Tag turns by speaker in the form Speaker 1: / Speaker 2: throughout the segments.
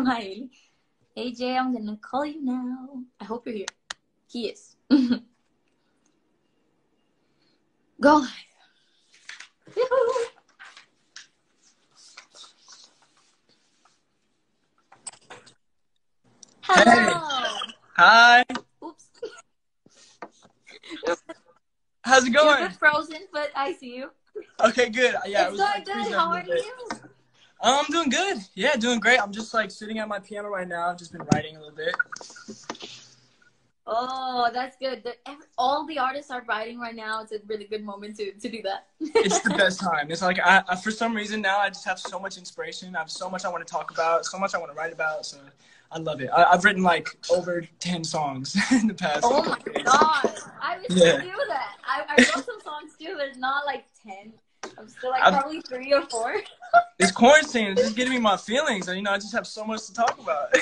Speaker 1: chamar ele. AJ, I'm gonna call you now. I hope you're here. He is. Go live. Yoo-hoo. Hello.
Speaker 2: Hey. Hi.
Speaker 1: Oops.
Speaker 2: How's it going?
Speaker 1: You're a bit frozen, but I see you.
Speaker 2: Okay, good. Yeah,
Speaker 1: It's going good. How are you?
Speaker 2: I'm doing good. Yeah, doing great. I'm just like sitting at my piano right now. I've just been writing a little bit.
Speaker 1: Oh, that's good. All the artists are writing right now. It's a really good moment to do that.
Speaker 2: It's the best time. It's like I for some reason now I just have so much inspiration. I have so much I want to talk about, so much I want to write about. So I love it. I've written like over 10 songs in the past.
Speaker 1: Oh my god! I wish you could do that. I wrote some songs too. There's not like 10. I'm still like probably 3 or 4.
Speaker 2: It's quarantine. It's just getting me my feelings, and I just have so much to talk about.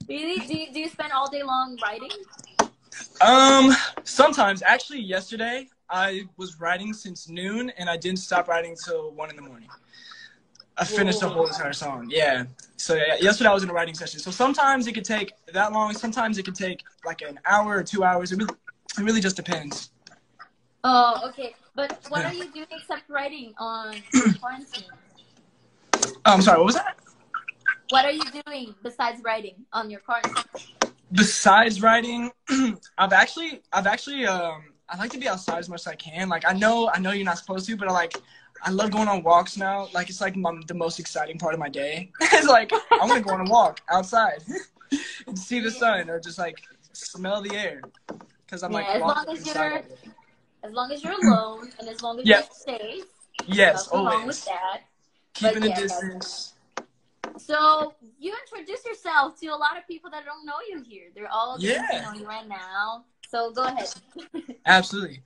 Speaker 1: Really? Do you spend all day long writing?
Speaker 2: Sometimes. Actually, yesterday I was writing since noon, and I didn't stop writing till 1 in the morning. I finished the whole entire song. Yeah. So yeah, yesterday I was in a writing session. So sometimes it could take that long. Sometimes it could take like an hour or 2 hours. It really just depends.
Speaker 1: Oh, okay. But what are you doing except writing on quarantine?
Speaker 2: I'm sorry. What was that?
Speaker 1: What are you doing besides writing on your quarantine?
Speaker 2: Besides writing, I've actually I like to be outside as much as I can. Like I know you're not supposed to, but I love going on walks now. Like it's like the most exciting part of my day. It's like I want to go on a walk outside and see the sun or just like smell the air. Because I'm like
Speaker 1: as long as you're alone and as long as you're safe.
Speaker 2: Yes,
Speaker 1: nothing
Speaker 2: always.
Speaker 1: wrong with that.
Speaker 2: Keeping a distance.
Speaker 1: So you introduce yourself to a lot of people that don't know you here. They're all getting to know you right now. So go ahead.
Speaker 2: Absolutely.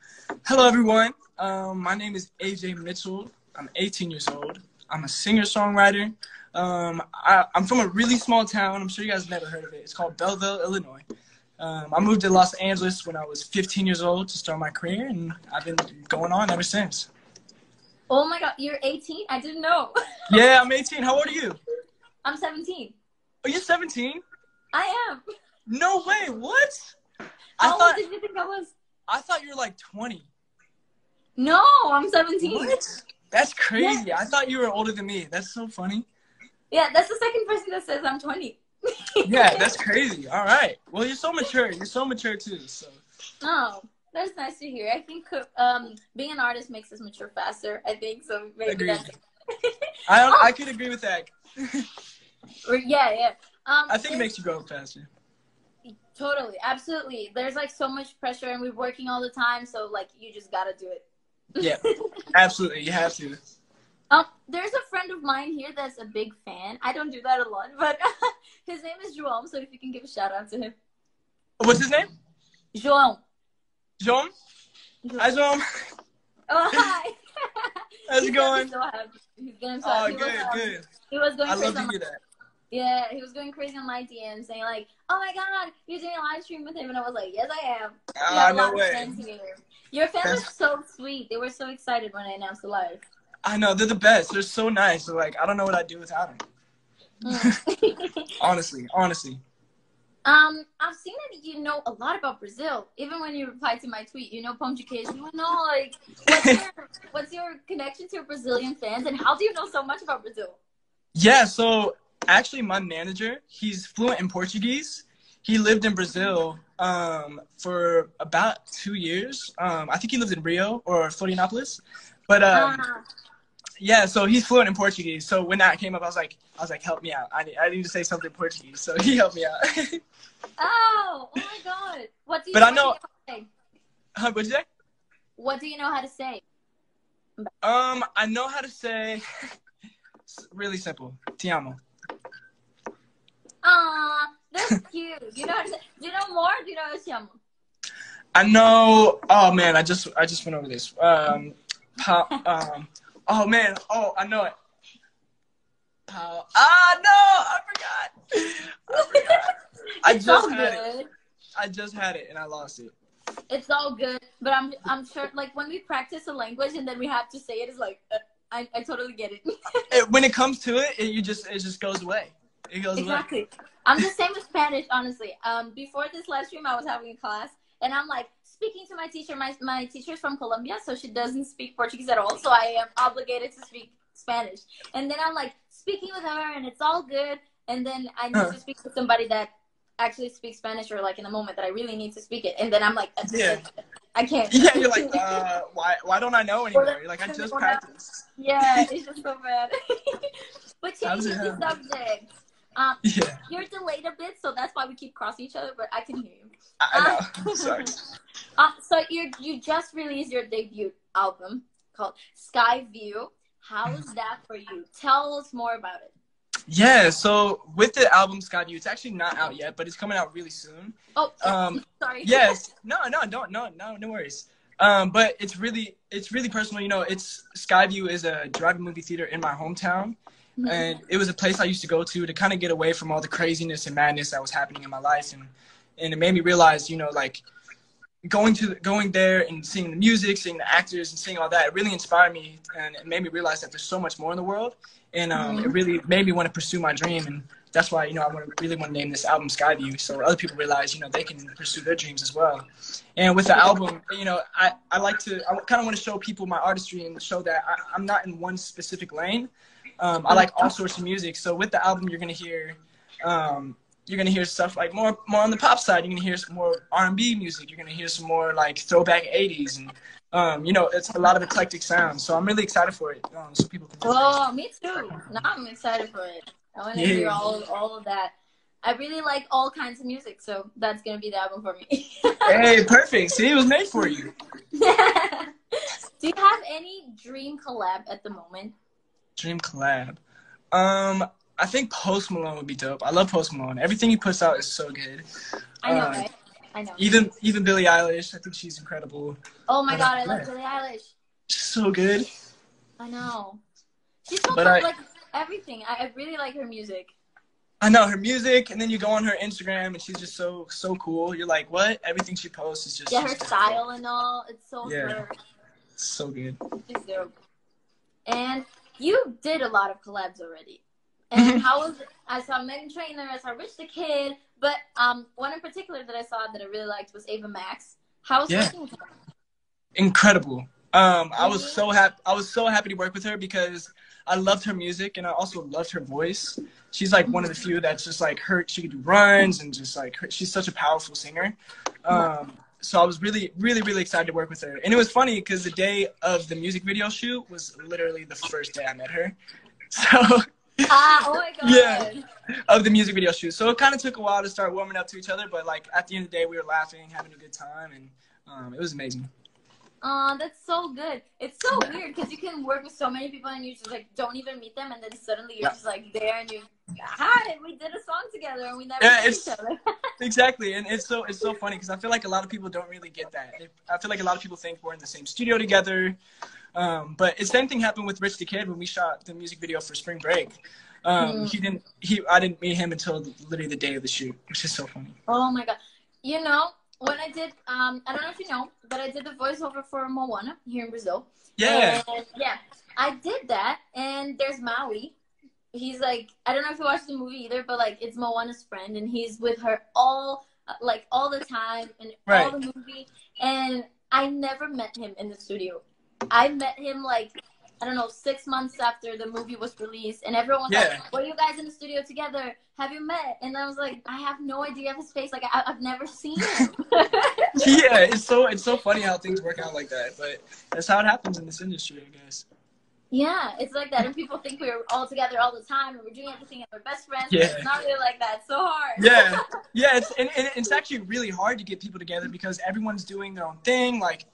Speaker 2: Hello, everyone. My name is AJ Mitchell. I'm 18 years old. I'm a singer-songwriter. I'm from a really small town. I'm sure you guys have never heard of it. It's called Belleville, Illinois. I moved to Los Angeles when I was 15 years old to start my career, and I've been going on ever since.
Speaker 1: Oh my god, you're 18? I didn't know.
Speaker 2: Yeah, I'm 18. How old are you?
Speaker 1: I'm 17.
Speaker 2: Oh, you're 17?
Speaker 1: I am.
Speaker 2: No way. What?
Speaker 1: How old did you think I was?
Speaker 2: I thought you were like 20.
Speaker 1: No, I'm 17.
Speaker 2: What? That's crazy.
Speaker 1: Yeah.
Speaker 2: I thought you were older than me. That's so funny.
Speaker 1: Yeah, that's the second person that says I'm 20.
Speaker 2: Yeah, that's crazy. All right. Well, you're so mature. You're so mature too. So.
Speaker 1: Oh, that's nice to hear. I think being an artist makes us mature faster. I think so. Maybe
Speaker 2: Agreed.
Speaker 1: that's
Speaker 2: I could agree with that.
Speaker 1: Yeah.
Speaker 2: I think it makes you grow up faster.
Speaker 1: Totally, absolutely. There's like so much pressure, and we're working all the time, so like you just gotta do it.
Speaker 2: Yeah, absolutely. You have to.
Speaker 1: There's a friend of mine here that's a big fan. I don't do that a lot, but his name is João, so if you can give a shout out to him.
Speaker 2: What's his name?
Speaker 1: João.
Speaker 2: João? Hi, João.
Speaker 1: Oh, hi.
Speaker 2: How's it going?
Speaker 1: So happy. He's getting so
Speaker 2: Oh,
Speaker 1: happy.
Speaker 2: good.
Speaker 1: He was going
Speaker 2: I
Speaker 1: crazy
Speaker 2: love to hear that.
Speaker 1: Yeah, he was going crazy on my DM saying like, "Oh my god, you're doing a live stream with him," and I was like, "Yes, I am."
Speaker 2: No way.
Speaker 1: Your fans were so sweet. They were so excited when I announced the live.
Speaker 2: I know, they're the best. They're so nice. They're like, I don't know what I'd do without them. Honestly.
Speaker 1: I've seen that you know a lot about Brazil. Even when you replied to my tweet, you know pão de queijo. You know, like, what's your connection to Brazilian fans, and how do you know so much about Brazil? Yeah,
Speaker 2: so actually my manager, he's fluent in Portuguese. He lived in Brazil for about 2 years. I think he lived in Rio or Florianopolis. But yeah, so he's fluent in Portuguese. So when that came up, I was like, help me out. I need to say something in Portuguese. So he helped me out.
Speaker 1: Oh my god. What do you
Speaker 2: know how to say? What'd you say?
Speaker 1: What do you know how to say?
Speaker 2: I know how to say really simple. Te amo.
Speaker 1: Aw, that's cute. You know how to say, do you know more? Do you know te amo?
Speaker 2: I know. Oh man, I just went over this. Oh man. Oh, I know it. No, I forgot. I just had it and I lost it.
Speaker 1: It's all good, but I'm sure like when we practice a language and then we have to say it, it's like I totally get it.
Speaker 2: When it comes to it, it just goes away. It goes
Speaker 1: Exactly.
Speaker 2: away.
Speaker 1: I'm the same with Spanish, honestly. Before this live stream, I was having a class, and I'm like speaking to my teacher. My teacher's from Colombia, so she doesn't speak Portuguese at all. So I am obligated to speak Spanish. And then I'm like speaking with her, and it's all good. And then I need to speak to somebody that actually speaks Spanish, or like in a moment that I really need to speak it. And then I'm like, I can't.
Speaker 2: Yeah, you're like, why don't I know anymore? You're like, I just practiced.
Speaker 1: Yeah, it's just so bad. But changing the subject. You're delayed a bit, so that's why we keep crossing each other, but I can hear you.
Speaker 2: I know. Sorry.
Speaker 1: So you just released your debut album called Sky View. How is that for you? Tell us more about it.
Speaker 2: Yeah, so with the album Sky View, it's actually not out yet, but it's coming out really soon.
Speaker 1: Oh, sorry.
Speaker 2: Yes. No worries. But it's really personal. You know, Sky View is a drive-in movie theater in my hometown. And it was a place I used to go to kind of get away from all the craziness and madness that was happening in my life. And it made me realize, you know, like going there and seeing the music, seeing the actors and seeing all that, it really inspired me. And it made me realize that there's so much more in the world. And it really made me want to pursue my dream. And that's why, you know, I really want to name this album Sky View, so other people realize, you know, they can pursue their dreams as well. And with the album, you know, I kind of want to show people my artistry and show that I'm not in one specific lane. I like all sorts of music. So with the album, you're gonna hear stuff like more on the pop side. You're gonna hear some more R&B music. You're gonna hear some more like throwback '80s, and you know, it's a lot of eclectic sounds. So I'm really excited for it. So people can.
Speaker 1: Oh, me too. Now I'm excited for it. I want to hear all of that. I really like all kinds of music, so that's gonna be the album for me.
Speaker 2: Hey, perfect. See, it was made for you.
Speaker 1: Do you have any dream collab at the moment?
Speaker 2: Dream collab. I think Post Malone would be dope. I love Post Malone. Everything he puts out is so good.
Speaker 1: I know, right? I know.
Speaker 2: Even Billie Eilish, I think she's incredible.
Speaker 1: Oh my god, I love Billie Eilish.
Speaker 2: She's so good.
Speaker 1: I know. She's so like everything. I really like her music.
Speaker 2: I know her music, and then you go on her Instagram, and she's just so cool. You're like, what? Everything she posts is just
Speaker 1: her style and all. It's so her.
Speaker 2: So good.
Speaker 1: She's dope. And you did a lot of collabs already. And how was it? I saw Megan Trainor, I saw Rich the Kid, but one in particular that I saw that I really liked was Ava Max. How was working with her?
Speaker 2: Incredible. I was so happy to work with her because I loved her music and I also loved her voice. She's like one of the few that's just like she could do runs and just like she's such a powerful singer. So I was really excited to work with her. And it was funny because the day of the music video shoot was literally the first day I met her. So
Speaker 1: oh my god.
Speaker 2: Yeah, of the music video shoot. So it kind of took a while to start warming up to each other, but like at the end of the day we were laughing, having a good time, and it was amazing.
Speaker 1: That's so good. It's so weird because you can work with so many people and you just like don't even meet them, and then suddenly you're just like there and you, hi, we did a song together and we never met each other.
Speaker 2: Exactly, and it's so funny because I feel like a lot of people don't really get that. I feel like a lot of people think we're in the same studio together, but the same thing happened with Rich the Kid when we shot the music video for Spring Break. I didn't meet him until literally the day of the shoot, which is so funny.
Speaker 1: Oh my god, you know. When I did, I don't know if you know, but I did the voiceover for Moana here in Brazil.
Speaker 2: Yeah.
Speaker 1: And, I did that, and there's Maui. He's like, I don't know if you watched the movie either, but like, it's Moana's friend, and he's with her all the time, and all the movie. And I never met him in the studio. I met him like, I don't know, 6 months after the movie was released, and everyone was like, were you guys in the studio together? Have you met? And I was like, I have no idea of his face. Like, I've never seen him.
Speaker 2: Yeah, it's so funny how things work out like that, but that's how it happens in this industry, I guess.
Speaker 1: Yeah, it's like that, and people think we're all together all the time, and we're doing everything, and we're best friends.
Speaker 2: Yeah.
Speaker 1: But it's not really like that. It's so hard.
Speaker 2: Yeah. It's actually really hard to get people together because everyone's doing their own thing. Like,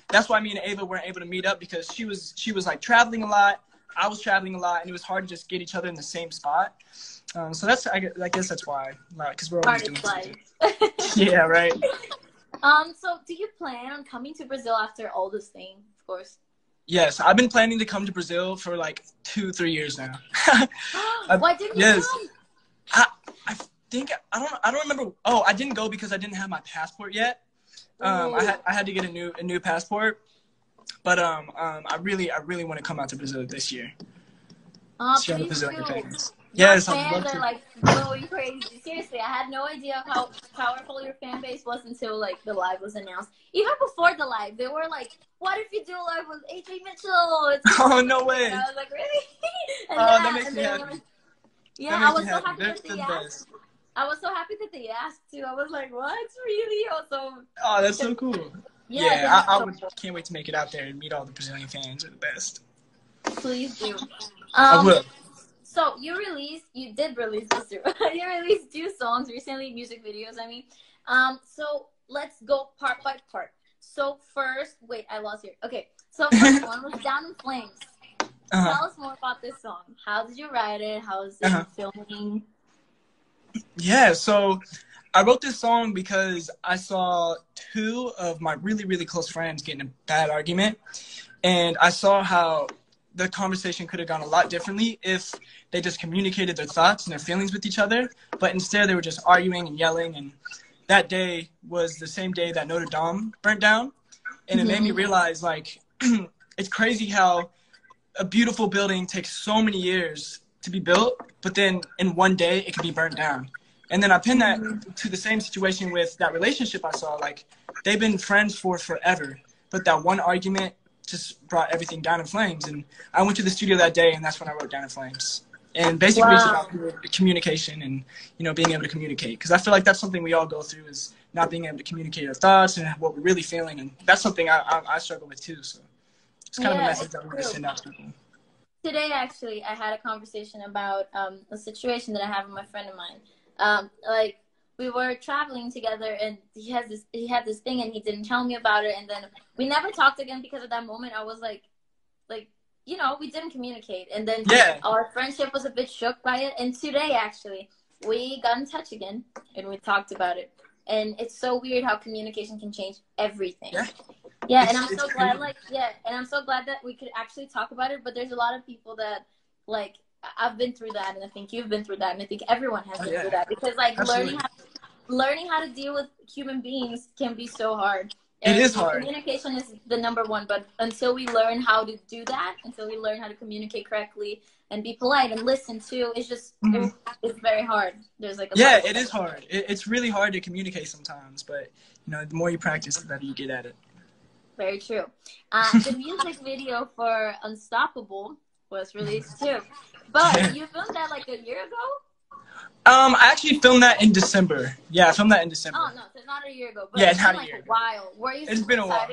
Speaker 2: that's why me and Ava weren't able to meet up because she was like traveling a lot. I was traveling a lot, and it was hard to just get each other in the same spot. So I guess that's why, because we're always doing something. Yeah, right.
Speaker 1: So do you plan on coming to Brazil after all this thing, of course?
Speaker 2: Yes, I've been planning to come to Brazil for like 2-3 years now.
Speaker 1: Why didn't you come?
Speaker 2: I think I don't remember. Oh, I didn't go because I didn't have my passport yet. I had to get a new passport. But I really want to come out to Brazil this year.
Speaker 1: Please do. Your
Speaker 2: Yes, I'd
Speaker 1: fans
Speaker 2: love
Speaker 1: are
Speaker 2: to.
Speaker 1: like going crazy. Seriously, I had no idea how powerful your fan base was until like the live was announced. Even before the live, they were like, "What if you do a live with AJ Mitchell?"
Speaker 2: Oh, no way.
Speaker 1: And I was like, "Really?" And
Speaker 2: Oh, that makes me
Speaker 1: they
Speaker 2: happy.
Speaker 1: yeah,
Speaker 2: That
Speaker 1: I
Speaker 2: makes
Speaker 1: was
Speaker 2: me
Speaker 1: so
Speaker 2: happy.
Speaker 1: happy
Speaker 2: They're
Speaker 1: that
Speaker 2: the
Speaker 1: they asked.
Speaker 2: best.
Speaker 1: I was so happy that they asked too. I was like, "What? Really?" Also,
Speaker 2: Oh, that's so cool.
Speaker 1: yeah,
Speaker 2: Yeah, I
Speaker 1: so
Speaker 2: can't wait to make it out there and meet all the Brazilian fans. They're the best.
Speaker 1: please do.
Speaker 2: I will.
Speaker 1: So you did release this too. You released 2 songs recently, music videos. I mean, so let's go part by part. So first, wait, I lost here. Okay, so first one was "Down in Flames." Tell us more about this song. How did you write it? How is it filming?
Speaker 2: Yeah, so I wrote this song because I saw 2 of my really, really close friends get in a bad argument. And I saw how the conversation could have gone a lot differently if they just communicated their thoughts and their feelings with each other. But instead, they were just arguing and yelling. And that day was the same day that Notre Dame burnt down. And it made me realize, like, it's crazy how a beautiful building takes so many years to be built, but then in one day it can be burnt down. And then I pinned that to the same situation with that relationship I saw. Like, they've been friends for forever, but that one argument just brought everything down in flames. And I went to the studio that day, and that's when I wrote Down in Flames. And basically it's about communication and, you know, being able to communicate. Because I feel like that's something we all go through, is not being able to communicate our thoughts and what we're really feeling. And that's something I struggle with too. So it's kind of a message I want to send out to people.
Speaker 1: Today, actually, I had a conversation about a situation that I have with my friend of mine. Like, we were traveling together, and he had this thing, and he didn't tell me about it, and then we never talked again because at that moment I was like, you know, we didn't communicate, and then our friendship was a bit shook by it. And today, actually, we got in touch again, and we talked about it, and it's so weird how communication can change everything. Yeah, and I'm so glad, and I'm so glad that we could actually talk about it. But there's a lot of people that, like, I've been through that, and I think you've been through that, and I think everyone has been through that, because like learning how to deal with human beings can be so hard. And
Speaker 2: it is hard.
Speaker 1: Communication is the number one, but until we learn how to do that, until we learn how to communicate correctly and be polite and listen too, it's just it's very hard. There's like
Speaker 2: it is hard. It's really hard to communicate sometimes, but you know, the more you practice, the better you get at it.
Speaker 1: Very true. The music video for Unstoppable was released too. But you filmed that like a year ago?
Speaker 2: I actually filmed that in December. Yeah, I filmed that in December.
Speaker 1: Oh, no, so not a year ago. But
Speaker 2: yeah,
Speaker 1: it's
Speaker 2: not
Speaker 1: been
Speaker 2: a year
Speaker 1: like a while. Were you
Speaker 2: It's been a while.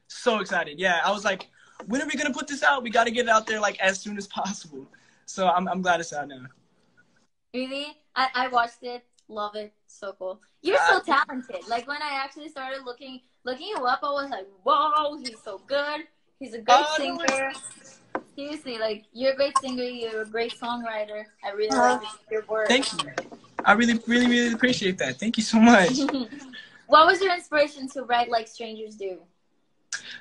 Speaker 2: So excited. Yeah, I was like, when are we going to put this out? We got to get it out there like as soon as possible. So I'm glad it's out now.
Speaker 1: Really? I watched it. Love it. So cool. You're so talented. Like, when I actually started looking you up, I was like, whoa, he's so good. He's a great singer. Seriously, like, you're a great singer. You're a great songwriter. I really like your work.
Speaker 2: Thank you. I really, really, really appreciate that. Thank you so much.
Speaker 1: What was your inspiration to write Like Strangers Do?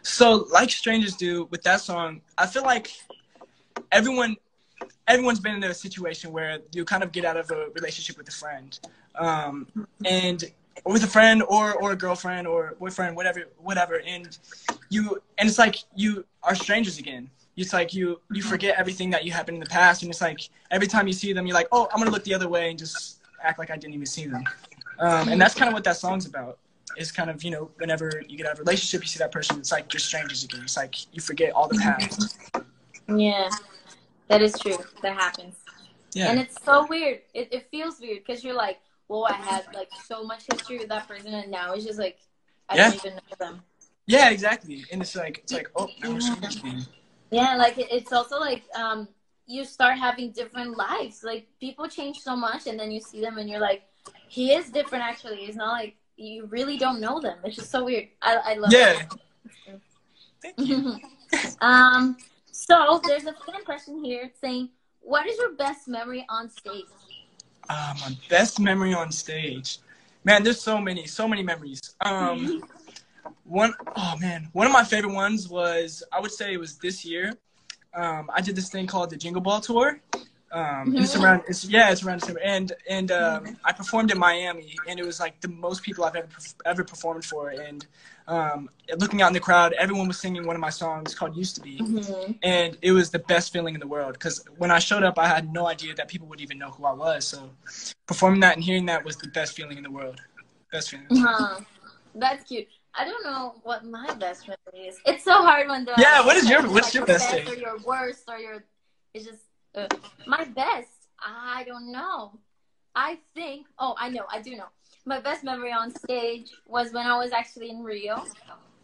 Speaker 2: So, Like Strangers Do, with that song, I feel like everyone's been in a situation where you kind of get out of a relationship with a friend. And with a friend or a girlfriend or boyfriend, whatever. And it's like you are strangers again. It's like you forget everything that you happened in the past, and it's like every time you see them, you're like, oh, I'm gonna look the other way and just act like I didn't even see them. And that's kind of what that song's about. It's kind of, you know, whenever you get out of a relationship, you see that person, it's like you're strangers again. It's like you forget all the past.
Speaker 1: Yeah, that is true. That happens.
Speaker 2: Yeah.
Speaker 1: And it's so weird. It feels weird because you're like, well, I had like so much history with that person, and now it's just like I don't even know them.
Speaker 2: Yeah, exactly. And it's like oh, now we're strangers again.
Speaker 1: Yeah, like it's also like you start having different lives. Like, people change so much, and then you see them and you're like, he is different actually. It's not like you really don't know them. It's just so weird. I love it.
Speaker 2: Thank you.
Speaker 1: So there's a fan question here saying, what is your best memory on stage?
Speaker 2: My best memory on stage. Man, there's so many memories. One of my favorite ones was, I would say it was this year. I did this thing called the Jingle Ball Tour. It's around December, and I performed in Miami, and it was like the most people I've ever performed for. And looking out in the crowd, everyone was singing one of my songs called "Used to Be," and it was the best feeling in the world. Because when I showed up, I had no idea that people would even know who I was. So performing that and hearing that was the best feeling in the world. Best feeling.
Speaker 1: That's cute. I don't know what my best memory is. It's so hard when the
Speaker 2: what's your best
Speaker 1: or your worst or your it's just my best. I don't know. I think. Oh, I know. I do know. My best memory on stage was when I was actually in Rio.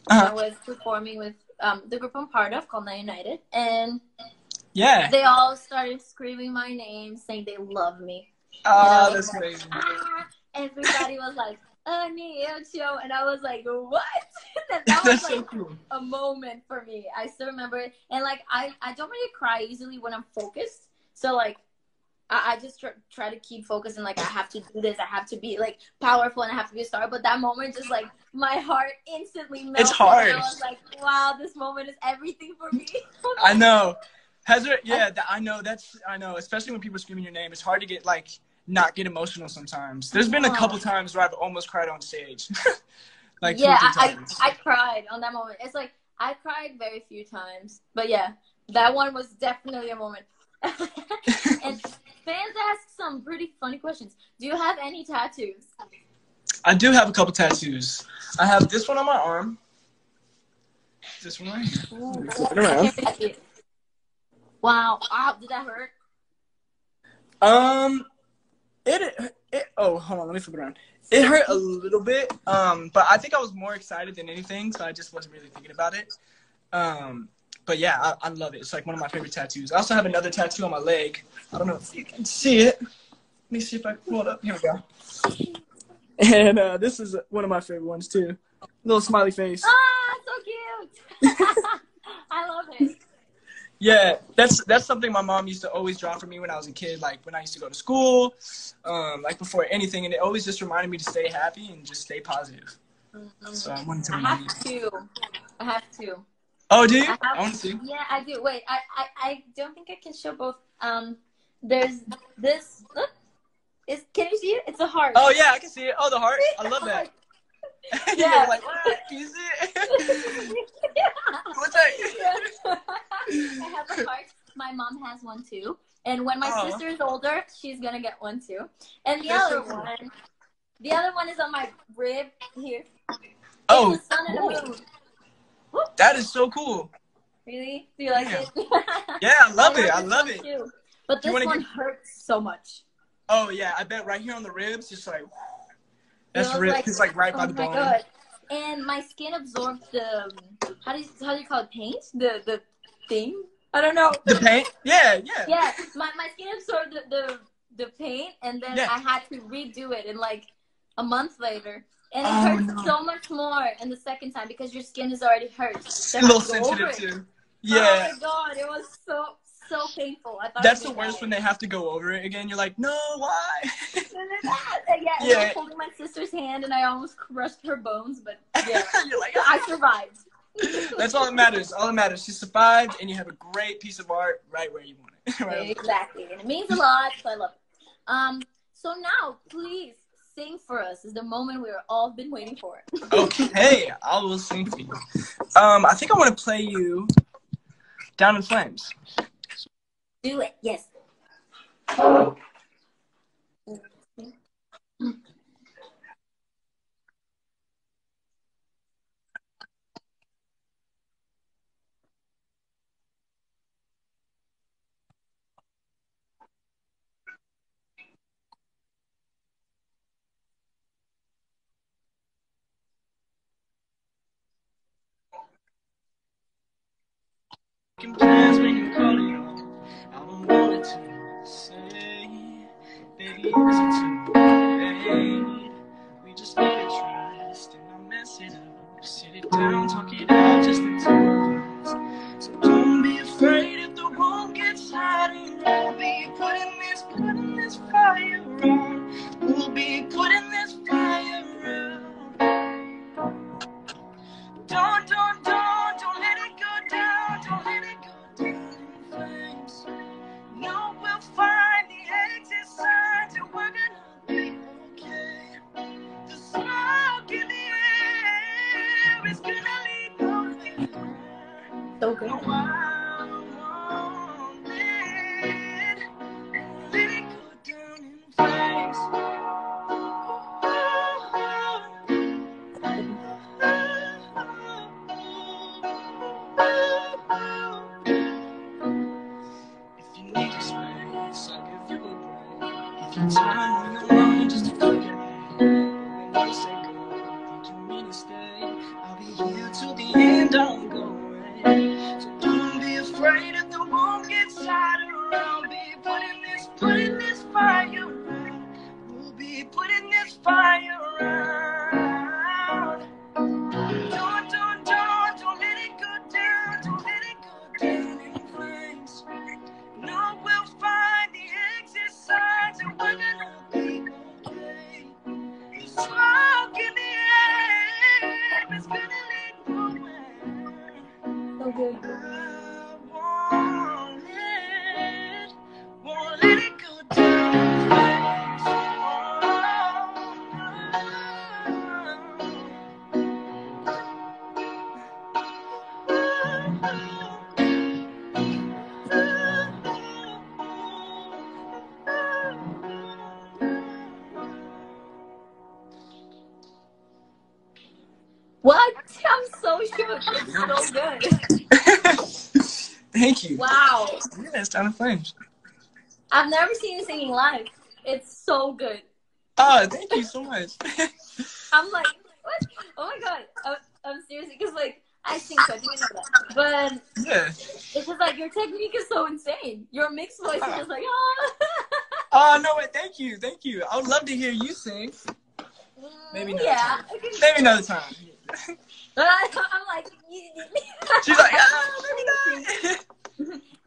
Speaker 1: I was performing with the group I'm part of called Not United, and they all started screaming my name, saying they love me.
Speaker 2: Oh, that's amazing.
Speaker 1: Everybody was like, "Show," and I was like, "What?" that was like so cool. A moment for me. I still remember it, and like I don't really cry easily when I'm focused. So like I just try to keep focused and like I have to do this. I have to be like powerful and I have to be a star. But that moment, just like my heart instantly melted.
Speaker 2: It's hard.
Speaker 1: And I was like, wow, this moment is everything for me.
Speaker 2: I know. I know. Especially when people are screaming your name, it's hard to get like not get emotional sometimes. There's been a couple times where I've almost cried on stage. Like
Speaker 1: I cried on that moment. It's like I cried very few times, but yeah, that one was definitely a moment. And fans ask some pretty funny questions. Do you have any tattoos?
Speaker 2: I do have a couple tattoos. I have this one on my arm. This one right here. Flip it around.
Speaker 1: Wow. Did that hurt?
Speaker 2: Oh, hold on. Let me flip it around. It hurt a little bit, but I think I was more excited than anything, so I just wasn't really thinking about it. But yeah, I love it. It's like one of my favorite tattoos. I also have another tattoo on my leg. I don't know if you can see it. Let me see if I can pull it up. Here we go. And this is one of my favorite ones too. Little smiley face.
Speaker 1: Ah, so cute. I love it.
Speaker 2: Yeah, that's something my mom used to always draw for me when I was a kid, like when I used to go to school, like before anything, and it always just reminded me to stay happy and just stay positive. So I wanted to remind you.
Speaker 1: I have two.
Speaker 2: Oh, do you? I want to see.
Speaker 1: Yeah, I do. Wait, I don't think I can show both. There's this. Look, can you see it? It's a heart.
Speaker 2: Oh yeah, I can see it. Oh, the heart. I love that.
Speaker 1: Yeah.
Speaker 2: Like, what? Can you see it? What's that?
Speaker 1: I have a heart. My mom has one too. And when my sister is older, she's gonna get one too. And the other one is on my rib here.
Speaker 2: Oh,
Speaker 1: it's the sun and the moon.
Speaker 2: That is so cool.
Speaker 1: Really? Do you like it?
Speaker 2: Yeah, I love it. I love it.
Speaker 1: Too. But this one hurts so much.
Speaker 2: Oh yeah, I bet right here on the ribs, just like that's it's like right by the bone.
Speaker 1: God. And my skin absorbed the how do you call it, paint? The thing? I don't know.
Speaker 2: The paint? Yeah.
Speaker 1: Yeah. My skin absorbed the paint, and then I had to redo it in like a month later. And it hurts so much more in the second time because your skin is already hurt.
Speaker 2: A little sensitive too. Yeah.
Speaker 1: Oh my god, it was so painful. I thought
Speaker 2: that's the worst when they have to go over it again. You're like, no, why?
Speaker 1: I was holding my sister's hand and I almost crushed her bones, but yeah,
Speaker 2: you're like,
Speaker 1: I survived.
Speaker 2: That's all that matters. All that matters. She survived, and you have a great piece of art right where you want it. Right.
Speaker 1: Exactly, and it means a lot. So I love it. So now, please sing for us. Is the moment we've all been waiting for.
Speaker 2: Okay, I will sing for you. I think I want to play you "Down in Flames."
Speaker 1: Do it. Yes.
Speaker 2: Plans when you call it on. I don't want it to say, baby, is it too late? We just need to trust and not mess it up. Sit it down, talk it out, just the two of us. So don't be afraid if the room gets hotter. We'll be putting this fire on. We'll be putting this fire out. Don't let it go down. Don't let it go down in flames. No, we'll find.
Speaker 1: so good.
Speaker 2: Time when you're alone, just to forget me. When you say go, think you mean to stay. I'll be here till the end, I won't go away. So don't be afraid if the won't get tired around. Be putting this fire around. We'll be putting this fire around. Don't let it go down. Don't let it go down in flames. No, we'll find the exit signs and we're gonna be okay. The smoke in the air is gonna lead nowhere.
Speaker 1: So good.
Speaker 2: I won't let it go down.
Speaker 1: What? I'm so shook. It's so good.
Speaker 2: Thank you.
Speaker 1: Wow.
Speaker 2: Yeah, it's Down in Flames.
Speaker 1: I've never seen you singing live. It's so good.
Speaker 2: Oh, thank you so much.
Speaker 1: I'm like, what? Oh my god. I'm seriously, because like, I sing, so I didn't know that. But
Speaker 2: Yeah.
Speaker 1: it's just like, your technique is so insane. Your mixed voice is just like,
Speaker 2: Oh, no, wait, thank you. I would love to hear you sing. Maybe another time. Maybe another time.
Speaker 1: I'm like,
Speaker 2: She's like, maybe not.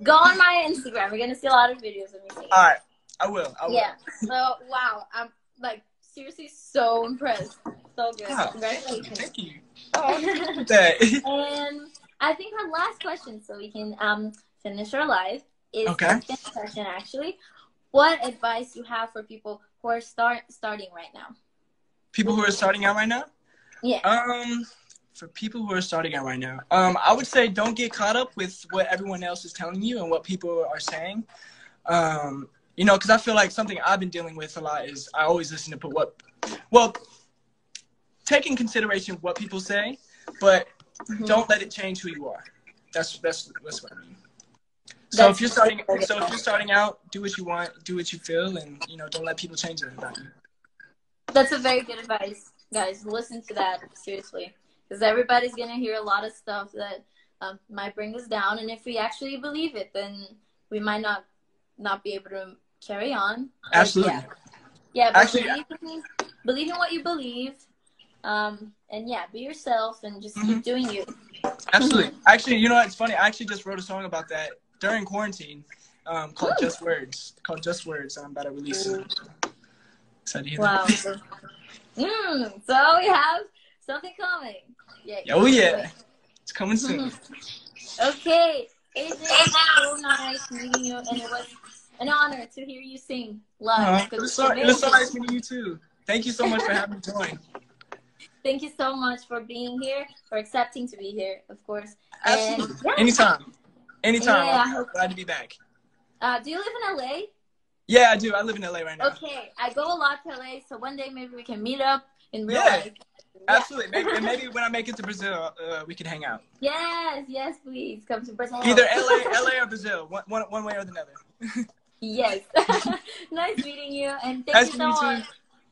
Speaker 1: Go on my Instagram. We're gonna see a lot of videos of me singing.
Speaker 2: All right, I will.
Speaker 1: Yeah. So wow, I'm like seriously so impressed. So good.
Speaker 2: Oh,
Speaker 1: Congratulations.
Speaker 2: thank you. Oh, look at that.
Speaker 1: And I think our last question, so we can finish our live, is
Speaker 2: Okay.
Speaker 1: the fifth question actually. What advice you have for people who are starting right now?
Speaker 2: People who are starting out right now?
Speaker 1: Yeah.
Speaker 2: For people who are starting out right now, I would say don't get caught up with what everyone else is telling you and what people are saying. You know, because I feel like something I've been dealing with a lot is I always listen to take in consideration what people say, but don't let it change who you are. That's what I mean. So if you're starting out, do what you want, do what you feel, and you know, don't let people change it about you.
Speaker 1: That's a very good advice, guys. Listen to that seriously, because everybody's gonna hear a lot of stuff that might bring us down, and if we actually believe it, then we might not be able to carry on.
Speaker 2: Absolutely.
Speaker 1: Yeah. But actually, believe in what you believe, and yeah, be yourself and just keep doing you.
Speaker 2: Absolutely. Actually, you know what? It's funny. I actually just wrote a song about that during quarantine, called Just Words. I'm about to release it. Excited to hear
Speaker 1: wow.
Speaker 2: that.
Speaker 1: So we have something coming. Yeah.
Speaker 2: Oh yeah, it's coming soon.
Speaker 1: Okay, it is so nice meeting you, and it was an honor to hear you sing live.
Speaker 2: It was so nice meeting you too. Thank you so much for having me join.
Speaker 1: Thank you so much for being here, for accepting to be here, of course.
Speaker 2: Absolutely.
Speaker 1: And, yeah.
Speaker 2: Anytime.
Speaker 1: Yeah,
Speaker 2: I'm glad to be back.
Speaker 1: Do you live in LA?
Speaker 2: Yeah, I do. I live in LA right now.
Speaker 1: Okay, I go a lot to LA, so one day maybe we can meet up in real
Speaker 2: Yeah.
Speaker 1: life.
Speaker 2: Absolutely. Maybe when I make it to Brazil, we can hang out.
Speaker 1: Yes, please come to Brazil.
Speaker 2: Either LA or Brazil, one way or the other.
Speaker 1: Yes. Nice meeting you, and thank you so much.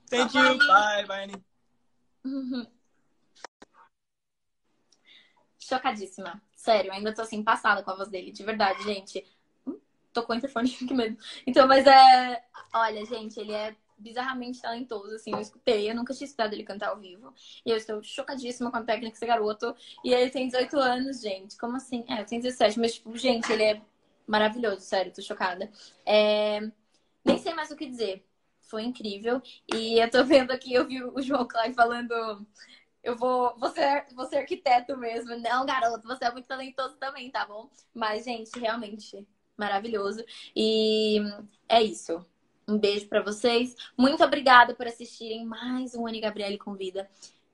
Speaker 2: Thank you. Bye, Annie.
Speaker 1: Chocadíssima. Sério, ainda tô assim, passada com a voz dele. De verdade, gente. Tocou o interfone, que medo. Então, mas olha, gente, ele é bizarramente talentoso, assim, eu escutei. Eu nunca tinha escutado ele cantar ao vivo. E eu estou chocadíssima com a técnica desse garoto. E ele tem 18 anos, gente. Como assim? Eu tenho 17, mas, tipo, gente, ele é maravilhoso, sério, tô chocada. Nem sei mais o que dizer. Foi incrível. E eu tô vendo aqui, eu vi o João Klein falando... Vou ser arquiteto mesmo. Não, garoto, você é muito talentoso também, tá bom? Mas, gente, realmente maravilhoso. E é isso. Um beijo pra vocês. Muito obrigada por assistirem mais um Gabrielly Convida.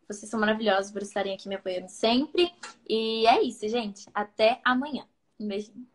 Speaker 1: Vocês são maravilhosos por estarem aqui me apoiando sempre. E é isso, gente. Até amanhã. Um beijinho.